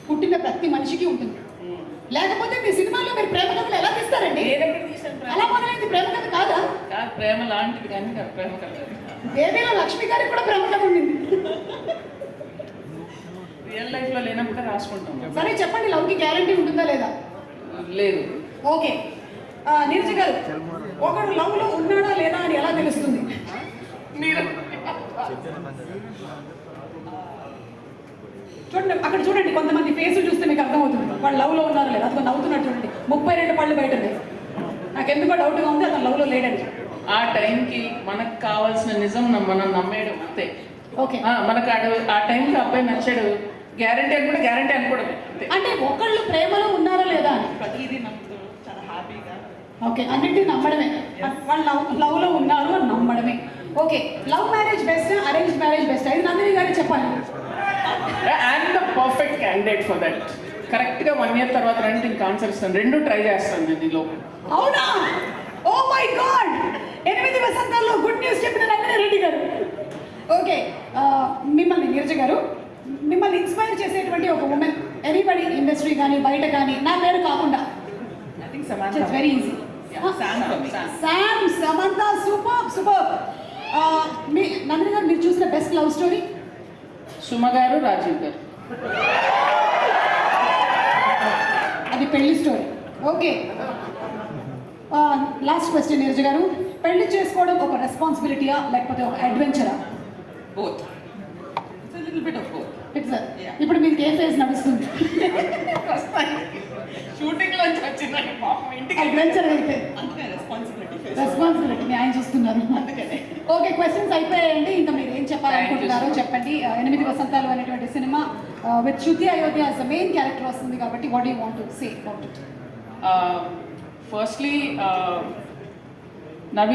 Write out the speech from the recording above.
పుట్టిన ప్రతి మనిషికి ఉంటుంది. లేకపోతే మీ సినిమాలో మీరు ప్రేమ కథలు ఎలా తీస్తారండి? అలా మొదలైంది ప్రేమ కథ కాదా? ప్రేమ లాంటిది కానీ ప్రేమ కథ. బేబీలో లక్ష్మి గారికి కూడా ప్రేమ కథ ఉండింది. రియల్ లైఫ్ లో లేనప్పుడు రాసుకుంటాం. సరే చెప్పండి, లవ్కి గ్యారంటీ ఉంటుందా లేదా? లేదు. ఓకే, నీరజ గారు, ఒకడు లవ్ లో ఉన్నాడా లేదా అని ఎలా తెలుస్తుంది? మీరు చూడండి, అక్కడ చూడండి, కొంతమంది ఫేసులు చూస్తే మీకు అర్థమవుతుంది వాళ్ళు లవ్ లో ఉన్నారో లేదా. అతను నవ్వుతున్నట్టు చూడండి, 32 పళ్ళు బయట ఉన్నాయి. నాకు ఎందుకో డౌట్గా ఉంది అతను లవ్ లో లేడని. ఆ టైంకి మనకు కావాల్సిన నిజం మనం నమ్మేయడం అంతే. ఓకే, మనకు ఆ టైంకి అబ్బాయి నచ్చాడు, గ్యారంటీ అని కూడా గ్యారంటీ అనుకోవడం అంతే. అంటే ఒకళ్ళు ప్రేమలో ఉన్నారా లేదా అని ప్రతిదీ నమ్ముతూ చాలా హ్యాపీగా. ఓకే, అన్నింటినీ నమ్మడమే, వాళ్ళు లవ్ లో ఉన్నారు అని నమ్మడమే. Okay, love marriage best, arrange marriage best? ఇది నందిని గారికి చెప్పాలి. And the perfect candidate for that. కరెక్ట్గా 1 year తర్వాత రండి, ఇంకా ఆన్సర్ ఇస్తాను. 2 ట్రై చేస్తాను నేను ఈలో. అవునా? ఓ మై గాడ్, 8 వసంతాల్లో గుడ్ న్యూస్ చెప్పిన నందిని రెడ్డి గారు. ఓకే, మిమ్మల్ని నీరజ గారు, మిమ్మల్ని ఇన్స్పైర్ చేసేటువంటి ఒక ఉమెన్, ఎనీబడి, ఇండస్ట్రీ కానీ బయట కానీ, నా పేరు కాకుండా. I think Samantha. It's very easy. Sam, Samantha, super super. మీ నందిని గారు, మీరు చూసిన బెస్ట్ లవ్ స్టోరీ? సుమ గారు, రాజీవ్ గారు. అది పెళ్లి story. Okay, last question Neeraja గారు, పెళ్లి చేసుకోవడం ఒక రెస్పాన్సిబిలిటీయా లేకపోతే ఒక అడ్వెంచరా? Both. It's little bit of both. It's ఇప్పుడు మీకు ఏ ఫేజ్ నడుస్తుంది? షూటింగ్ లో వచ్చిందని పాపం ఇంటికి అడ్వెంచర్ అయితే రెస్పాన్సిబిలిటీ న్యాయం చూస్తున్నారు. అందుకనే. ఓకే, క్వశ్చన్స్ అయిపోయాయండి. ఇంకా మీరు ఏం చెప్పాలనుకుంటున్నారో చెప్పండి. 8 వసంతాలు అనేటువంటి cinema with Shruti Ayodhya as the main character వస్తుంది కాబట్టి what you want to say about it? Firstly